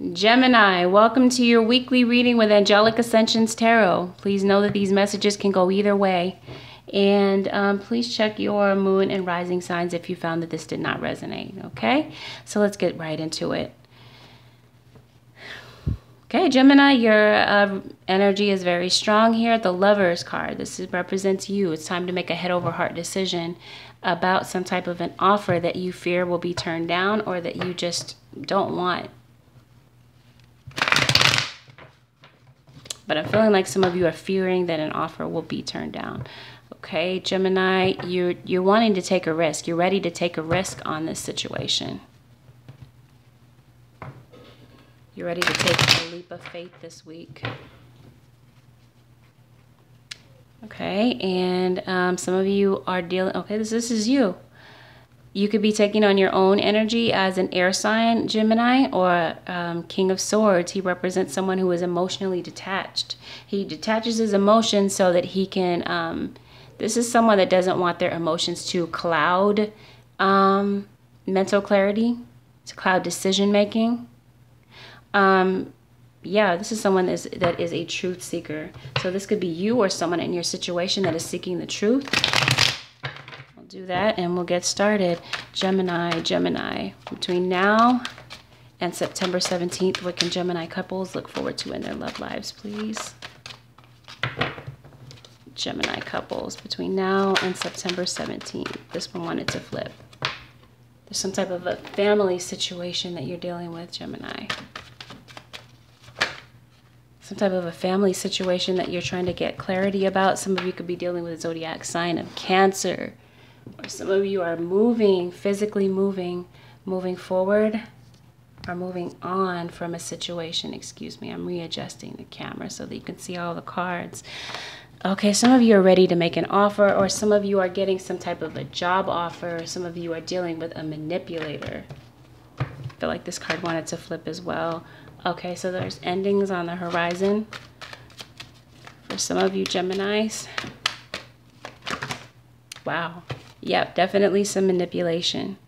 Gemini, welcome to your weekly reading with Angelic Ascensions Tarot. Please know that these messages can go either way. And please check your moon and rising signs if you found that this did not resonate, okay? So let's get right into it. Okay, Gemini, your energy is very strong here. The Lovers card, represents you. It's time to make a head over heart decision about some type of an offer that you fear will be turned down or that you just don't want. But I'm feeling like some of you are fearing that an offer will be turned down. Okay, Gemini, you're wanting to take a risk. You're ready to take a risk on this situation. You're ready to take a leap of faith this week. Okay, and some of you are dealing... Okay, this is you. You could be taking on your own energy as an air sign, Gemini, or King of Swords. He represents someone who is emotionally detached. He detaches his emotions so that he can... this is someone that doesn't want their emotions to cloud mental clarity, to cloud decision-making. Yeah, this is someone that is a truth seeker. So this could be you or someone in your situation that is seeking the truth. We'll do that and we'll get started. Gemini, between now and September 17th, what can Gemini couples look forward to in their love lives, please? Gemini couples, between now and September 17th. This one wanted to flip. There's some type of a family situation that you're dealing with, Gemini. Some type of a family situation that you're trying to get clarity about. Some of you could be dealing with a zodiac sign of Cancer. Or some of you are moving, physically moving forward, or moving on from a situation. Excuse me, I'm readjusting the camera so that you can see all the cards. Okay, some of you are ready to make an offer, or some of you are getting some type of a job offer. Some of you are dealing with a manipulator. I feel like this card wanted to flip as well. Okay, so there's endings on the horizon for some of you Geminis. Wow. Yep, definitely some manipulation.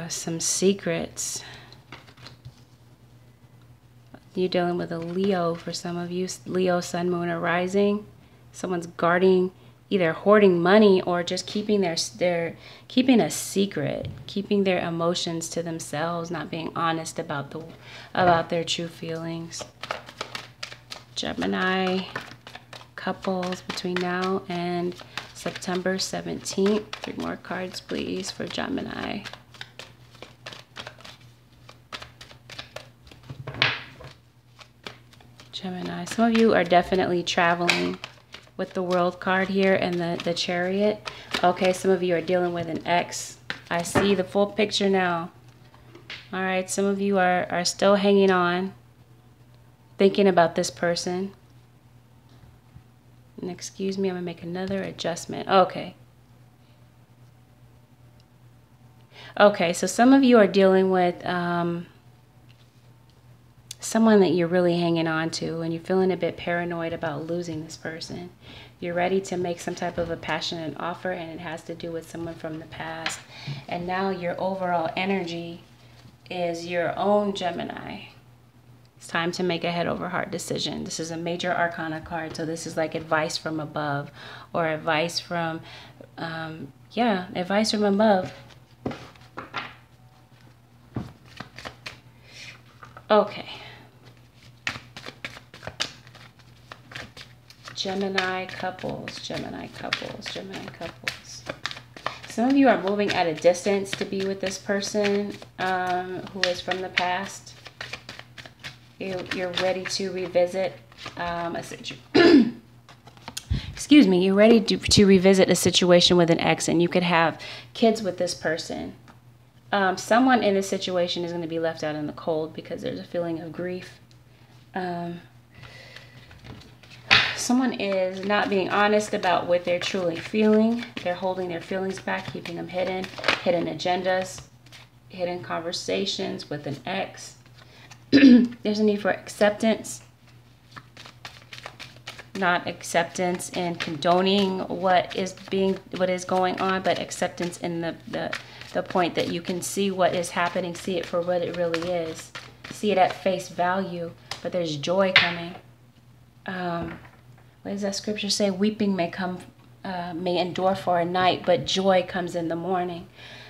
Some secrets. You're dealing with a Leo for some of you. Leo, Sun, Moon, or Rising. Someone's guarding, either hoarding money or just keeping keeping a secret, keeping their emotions to themselves, not being honest about their true feelings. Gemini couples, between now and September 17th. 3 more cards, please, for Gemini. Gemini, some of you are definitely traveling with the World card here and the Chariot. Okay, some of you are dealing with an ex. I see the full picture now. All right, some of you are still hanging on, thinking about this person. And excuse me, I'm gonna make another adjustment. Okay. Okay, so some of you are dealing with someone that you're really hanging on to, and you're feeling a bit paranoid about losing this person. You're ready to make some type of a passionate offer, and it has to do with someone from the past. And now your overall energy is your own Gemini. It's time to make a head over heart decision. This is a major arcana card, so this is like advice from above, or advice from, yeah, advice from above. Okay. Gemini couples, Gemini couples, Gemini couples. Some of you are moving at a distance to be with this person who is from the past. You're ready to revisit a situation. Excuse me, you're ready to revisit a situation with an ex, and you could have kids with this person. Someone in this situation is going to be left out in the cold because there's a feeling of grief. Someone is not being honest about what they're truly feeling. They're holding their feelings back, keeping them hidden. Hidden agendas, hidden conversations with an ex. There's a need for acceptance. Not acceptance and condoning what is going on, but acceptance in the the point that you can see what is happening, see it for what it really is, see it at face value, but there's joy coming. What does that scripture say? Weeping may endure for a night, but joy comes in the morning.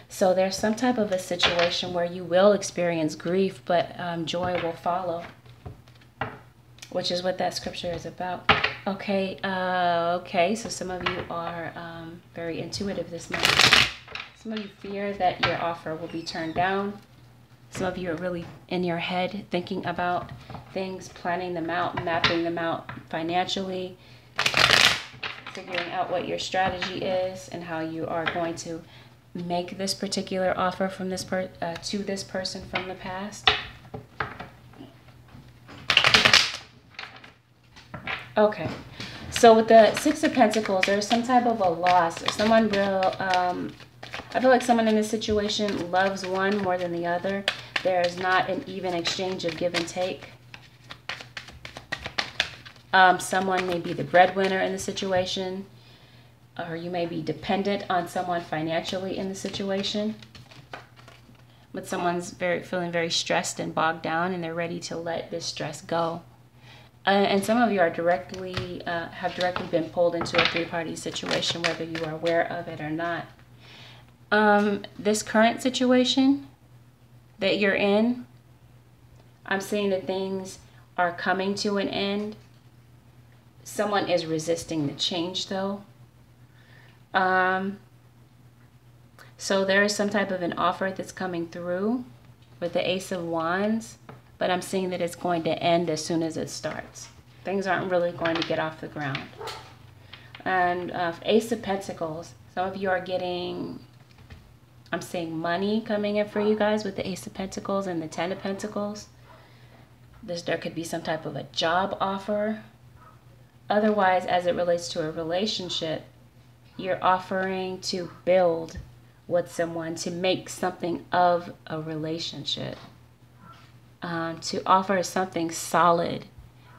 So there's some type of a situation where you will experience grief, but joy will follow, which is what that scripture is about. Okay, so some of you are very intuitive this month. Some of you fear that your offer will be turned down. Some of you are really in your head thinking about things, planning them out, mapping them out financially, figuring out what your strategy is and how you are going to make this particular offer from this to this person from the past. Okay, so with the Six of Pentacles, there's some type of a loss. Someone I feel like someone in this situation loves one more than the other. There's not an even exchange of give and take. Someone may be the breadwinner in the situation, or you may be dependent on someone financially in the situation. But someone's feeling very stressed and bogged down, and they're ready to let this stress go. And some of you are have directly been pulled into a three-party situation, whether you are aware of it or not. This current situation that you're in, I'm seeing that things are coming to an end. Someone is resisting the change, though. So there is some type of an offer that's coming through with the Ace of Wands, but I'm seeing that it's going to end as soon as it starts. Things aren't really going to get off the ground. And Ace of Pentacles, some of you are getting, I'm seeing money coming in for you guys with the Ace of Pentacles and the Ten of Pentacles. There could be some type of a job offer. Otherwise, as it relates to a relationship, you're offering to build with someone, to make something of a relationship, to offer something solid.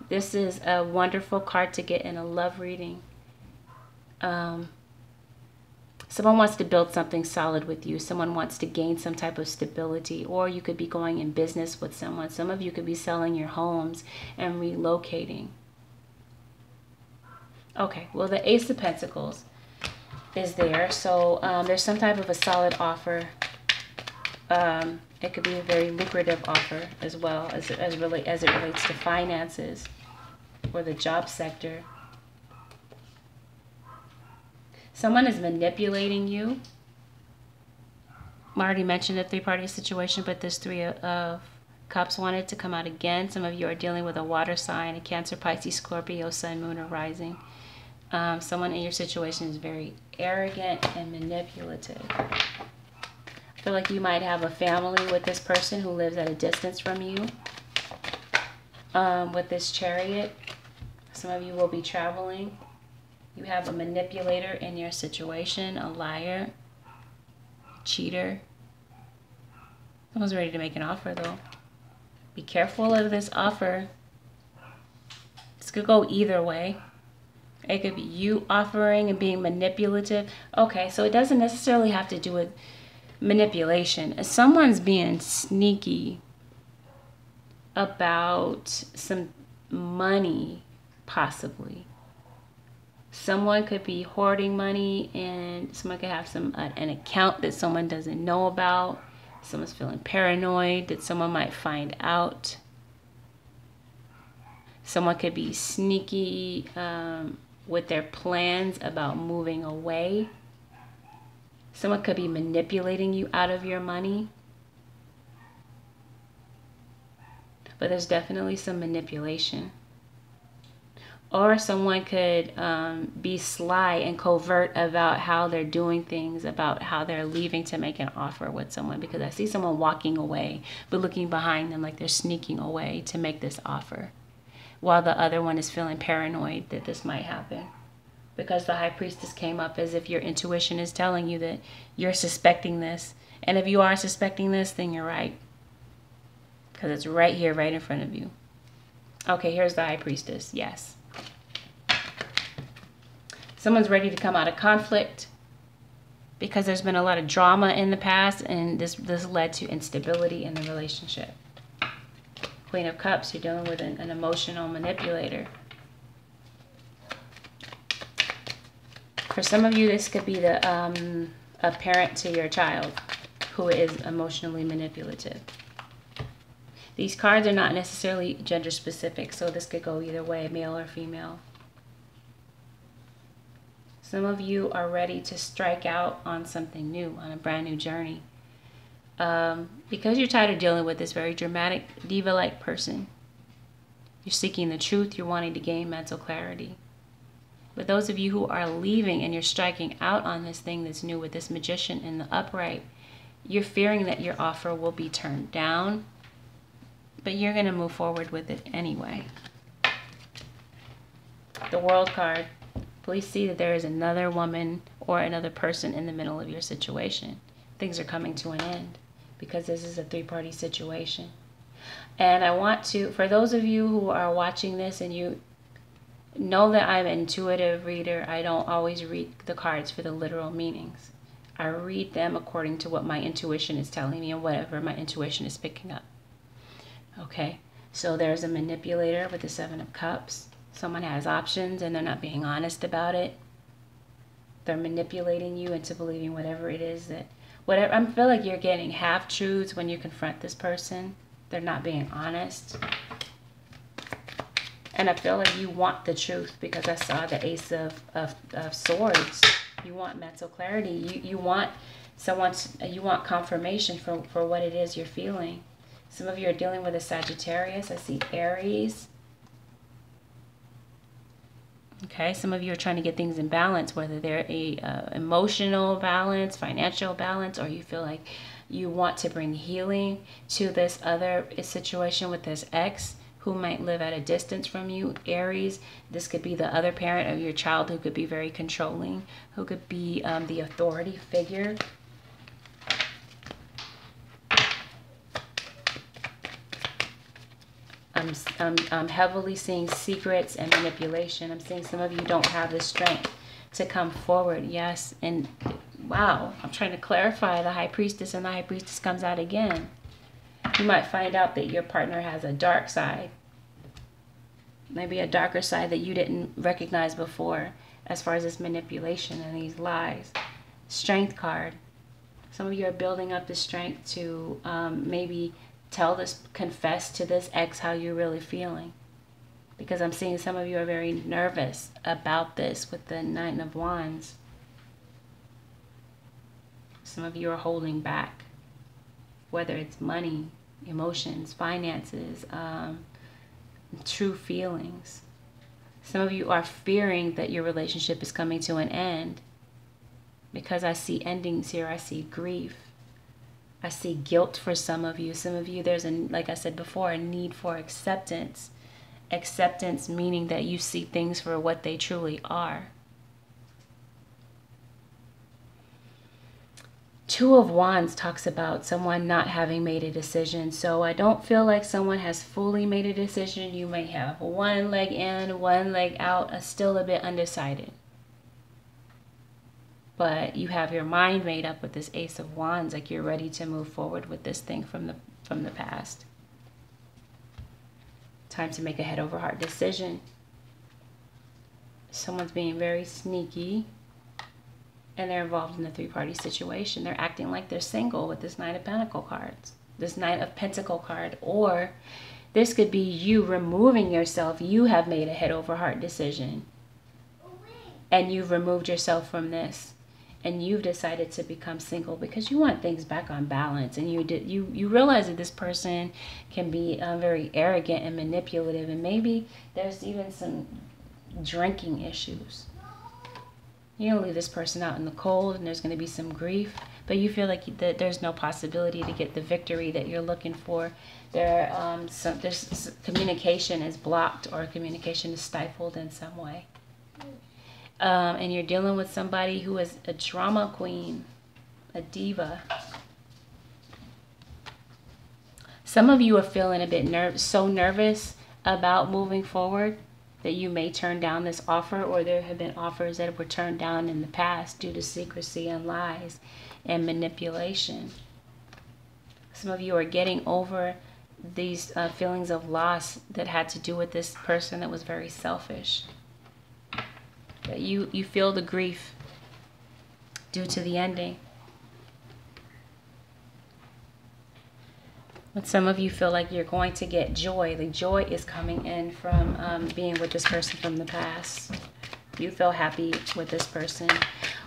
This is a wonderful card to get in a love reading. Someone wants to build something solid with you. Someone wants to gain some type of stability, or you could be going in business with someone. Some of you could be selling your homes and relocating. Okay, well, the Ace of Pentacles is there. So there's some type of a solid offer. It could be a very lucrative offer as well as it relates to finances or the job sector. Someone is manipulating you. I already mentioned a three-party situation, but this Three of Cups wanted to come out again. Some of you are dealing with a water sign, a Cancer, Pisces, Scorpio, Sun, Moon, or Rising. Someone in your situation is very arrogant and manipulative. I feel like you might have a family with this person who lives at a distance from you. With this Chariot, some of you will be traveling. You have a manipulator in your situation, a liar, cheater. Someone's ready to make an offer, though. Be careful of this offer. This could go either way. It could be you offering and being manipulative. Okay, so it doesn't necessarily have to do with manipulation. Someone's being sneaky about some money, possibly. Someone could be hoarding money, and someone could have an account that someone doesn't know about. Someone's feeling paranoid that someone might find out. Someone could be sneaky with their plans about moving away. Someone could be manipulating you out of your money. But there's definitely some manipulation. Or someone could be sly and covert about how they're doing things, about how they're leaving to make an offer with someone. Because I see someone walking away, but looking behind them like they're sneaking away to make this offer, while the other one is feeling paranoid that this might happen. Because the High Priestess came up as if your intuition is telling you that you're suspecting this. And if you are suspecting this, then you're right. Because it's right here, right in front of you. Okay, here's the High Priestess. Yes. Someone's ready to come out of conflict. because there's been a lot of drama in the past, and this led to instability in the relationship. Queen of Cups, you're dealing with an emotional manipulator. For some of you, this could be a parent to your child who is emotionally manipulative. These cards are not necessarily gender specific, so this could go either way, male or female. Some of you are ready to strike out on something new, on a brand new journey. Because you're tired of dealing with this very dramatic, diva-like person. You're seeking the truth. You're wanting to gain mental clarity. But those of you who are leaving and you're striking out on this thing that's new with this Magician in the upright, you're fearing that your offer will be turned down, but you're going to move forward with it anyway. The World card. Please see that there is another woman or another person in the middle of your situation. Things are coming to an end because this is a three-party situation. And I want to, for those of you who are watching this and you know that I'm an intuitive reader, I don't always read the cards for the literal meanings. I read them according to what my intuition is telling me and whatever my intuition is picking up. Okay, so there's a manipulator with the Seven of Cups. Someone has options and they're not being honest about it. They're manipulating you into believing whatever it is that, whatever. I feel like you're getting half-truths when you confront this person. They're not being honest. And I feel like you want the truth because I saw the Ace of Swords. You want mental clarity. You want you want confirmation for what it is you're feeling. Some of you are dealing with a Sagittarius. I see Aries. Okay, some of you are trying to get things in balance, whether they're emotional balance, financial balance, or you feel like you want to bring healing to this other situation with this ex who might live at a distance from you. Aries, this could be the other parent of your child who could be very controlling, who could be the authority figure. I'm heavily seeing secrets and manipulation. I'm seeing some of you don't have the strength to come forward. Yes, and wow, I'm trying to clarify the High Priestess, and the High Priestess comes out again. You might find out that your partner has a dark side. Maybe a darker side that you didn't recognize before as far as this manipulation and these lies. Strength card. Some of you are building up the strength to maybe confess to this ex how you're really feeling. Because I'm seeing some of you are very nervous about this with the Nine of Wands. Some of you are holding back, whether it's money, emotions, finances, true feelings. Some of you are fearing that your relationship is coming to an end because I see endings here. I see grief. I see guilt for some of you. Some of you, there's, like I said before, a need for acceptance. Acceptance meaning that you see things for what they truly are. Two of Wands talks about someone not having made a decision. So I don't feel like someone has fully made a decision. You may have one leg in, one leg out, still a bit undecided. But you have your mind made up with this Ace of Wands, like you're ready to move forward with this thing from the past. Time to make a head over heart decision. Someone's being very sneaky and they're involved in a three-party situation. They're acting like they're single with this Knight of Pentacles cards, this Knight of Pentacles card, or this could be you removing yourself. You have made a head over heart decision and you've removed yourself from this. And you've decided to become single because you want things back on balance, and you realize that this person can be very arrogant and manipulative, and maybe there's even some drinking issues. You're gonna leave this person out in the cold, and there's gonna be some grief, but you feel like that there's no possibility to get the victory that you're looking for. There's communication is blocked, or communication is stifled in some way. And you're dealing with somebody who is a drama queen, a diva. Some of you are feeling a bit so nervous about moving forward that you may turn down this offer, or there have been offers that were turned down in the past due to secrecy and lies and manipulation. Some of you are getting over these feelings of loss that had to do with this person that was very selfish. That you feel the grief due to the ending. But some of you feel like you're going to get joy. The joy is coming in from being with this person from the past. You feel happy with this person.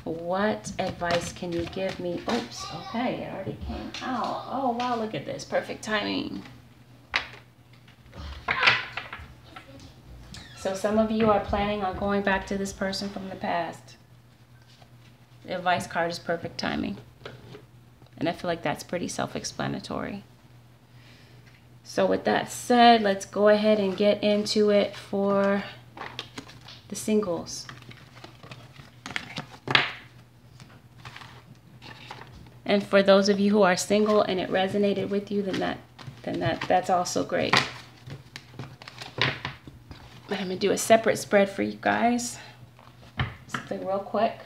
What advice can you give me? Oops, okay, it already came out. Oh, wow, look at this. Perfect timing. So some of you are planning on going back to this person from the past. The advice card is perfect timing. And I feel like that's pretty self-explanatory. So with that said, let's go ahead and get into it for the singles. And for those of you who are single and it resonated with you, then that's also great. But I'm going to do a separate spread for you guys. Something real quick.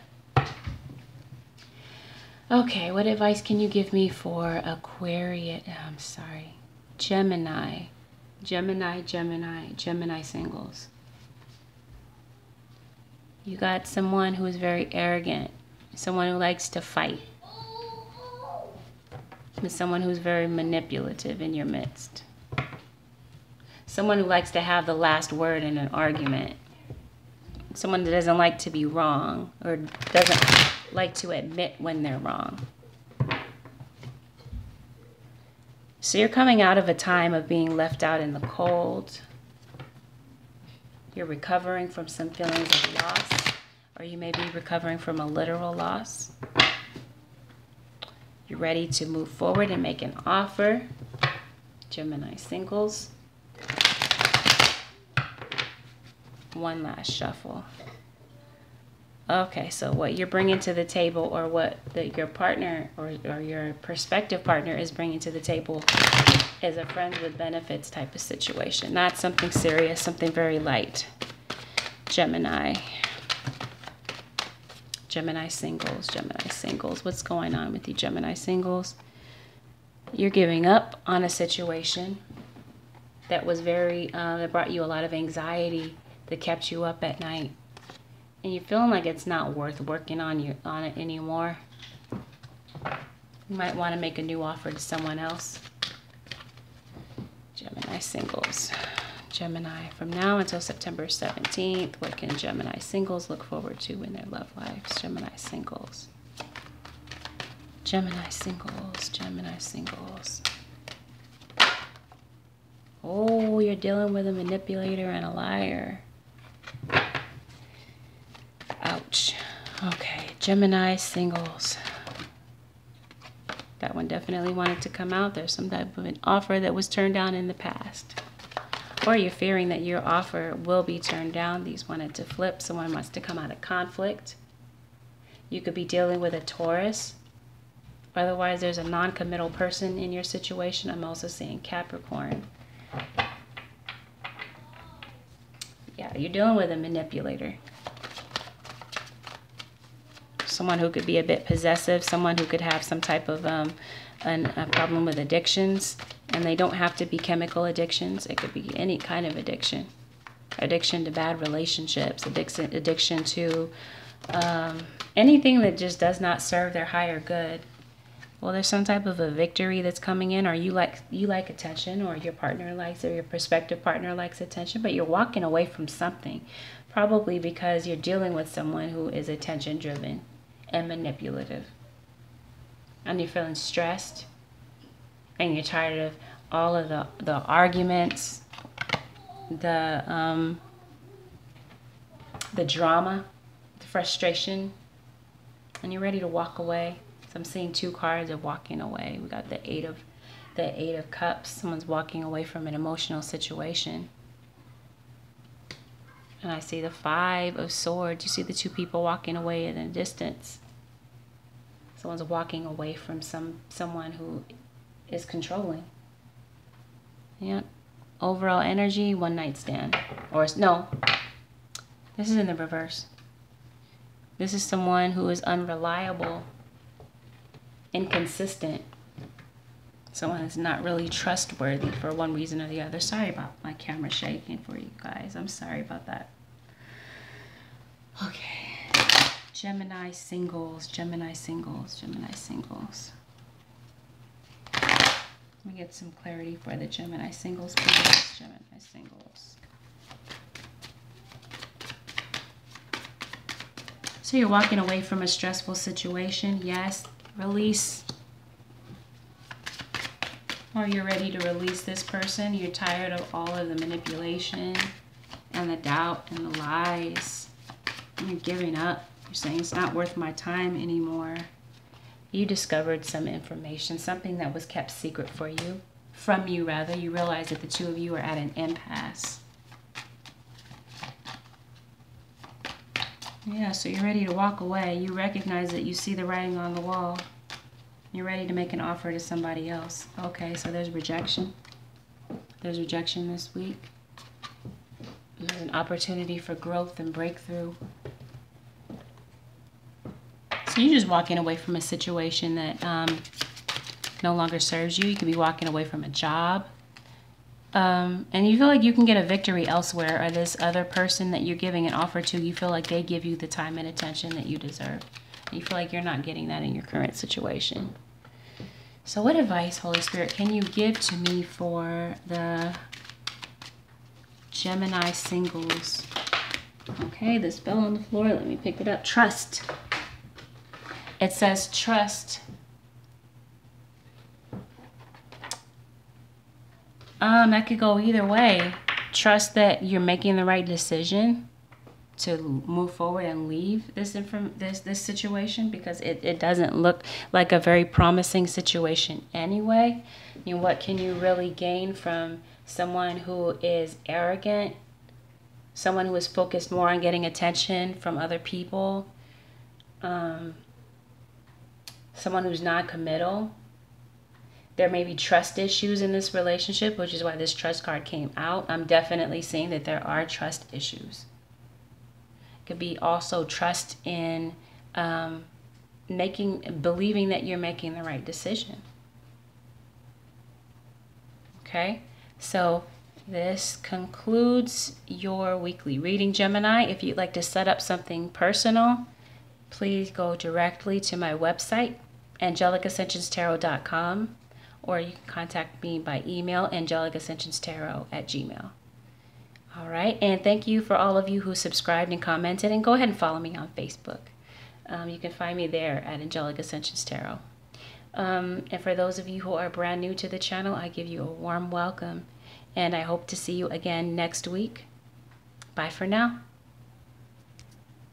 Okay, what advice can you give me for Aquarius? I'm sorry. Gemini singles. You got someone who is very arrogant. Someone who likes to fight. With someone who's very manipulative in your midst. Someone who likes to have the last word in an argument. Someone that doesn't like to be wrong or doesn't like to admit when they're wrong. So you're coming out of a time of being left out in the cold. You're recovering from some feelings of loss, or you may be recovering from a literal loss. You're ready to move forward and make an offer. Gemini singles. One last shuffle. Okay, so what you're bringing to the table, or what your partner or your prospective partner is bringing to the table, is a friends with benefits type of situation. Not something serious, something very light. Gemini singles. What's going on with you, Gemini singles? You're giving up on a situation that was that brought you a lot of anxiety, that kept you up at night. And you're feeling like it's not worth working on it anymore. You might want to make a new offer to someone else. Gemini singles. Gemini, from now until September 17th, what can Gemini singles look forward to in their love lives? Gemini singles. Gemini singles. Gemini singles. Oh, you're dealing with a manipulator and a liar. Ouch. Okay, Gemini singles. That one definitely wanted to come out. There's some type of an offer that was turned down in the past. Or you're fearing that your offer will be turned down. These wanted to flip. Someone wants to come out of conflict. You could be dealing with a Taurus. Otherwise, there's a non-committal person in your situation. I'm also seeing Capricorn. Yeah, you're dealing with a manipulator. Someone who could be a bit possessive, someone who could have some type of a problem with addictions, and they don't have to be chemical addictions. It could be any kind of addiction. Addiction to bad relationships, addiction to anything that just does not serve their higher good. Well, there's some type of a victory that's coming in, or you like attention, or your partner likes, or your prospective partner likes attention, but you're walking away from something, probably because you're dealing with someone who is attention driven and manipulative, and you're feeling stressed, and you're tired of all of the arguments, the drama, the frustration, and you're ready to walk away. So I'm seeing two cards of walking away. We got the eight of cups. Someone's walking away from an emotional situation. And I see the 5 of swords. You see the two people walking away in a distance. Someone's walking away from someone who is controlling. Yeah. Overall energy, one night stand. Or no, This is in the reverse. This is someone who is unreliable, inconsistent. Someone that's not really trustworthy for one reason or the other. Sorry about my camera shaking for you guys. I'm sorry about that. Okay. Gemini singles, Gemini singles, Gemini singles. Let me get some clarity for the Gemini singles, please. Gemini singles. So you're walking away from a stressful situation. Yes, release. Or you're ready to release this person. You're tired of all of the manipulation and the doubt and the lies. And you're giving up. You're saying it's not worth my time anymore. You discovered some information, something that was kept secret from you rather. You realize that the two of you are at an impasse. Yeah, so you're ready to walk away. You recognize that you see the writing on the wall. You're ready to make an offer to somebody else. Okay, so there's rejection. There's rejection this week. There's an opportunity for growth and breakthrough. So you're just walking away from a situation that no longer serves you. You could be walking away from a job. And you feel like you can get a victory elsewhere, or this other person that you're giving an offer to, you feel like they give you the time and attention that you deserve. And you feel like you're not getting that in your current situation. So what advice, Holy Spirit, can you give to me for the Gemini singles? Okay, the spell on the floor, let me pick it up. Trust. It says trust. That could go either way. Trust that you're making the right decision to move forward and leave this situation, because it doesn't look like a very promising situation anyway. You know, what can you really gain from someone who is arrogant, someone who is focused more on getting attention from other people, someone who's non-committal? There may be trust issues in this relationship, which is why this trust card came out. I'm definitely seeing that there are trust issues. It could be also trust in believing that you're making the right decision. Okay, so this concludes your weekly reading, Gemini. If you'd like to set up something personal, please go directly to my website, AngelicAscensionsTarot.com. Or you can contact me by email, AngelicAscensionsTarot@gmail.com. All right, and thank you for all of you who subscribed and commented, and go ahead and follow me on Facebook. You can find me there at Angelic Ascensions Tarot. And for those of you who are brand new to the channel, I give you a warm welcome, and I hope to see you again next week. Bye for now.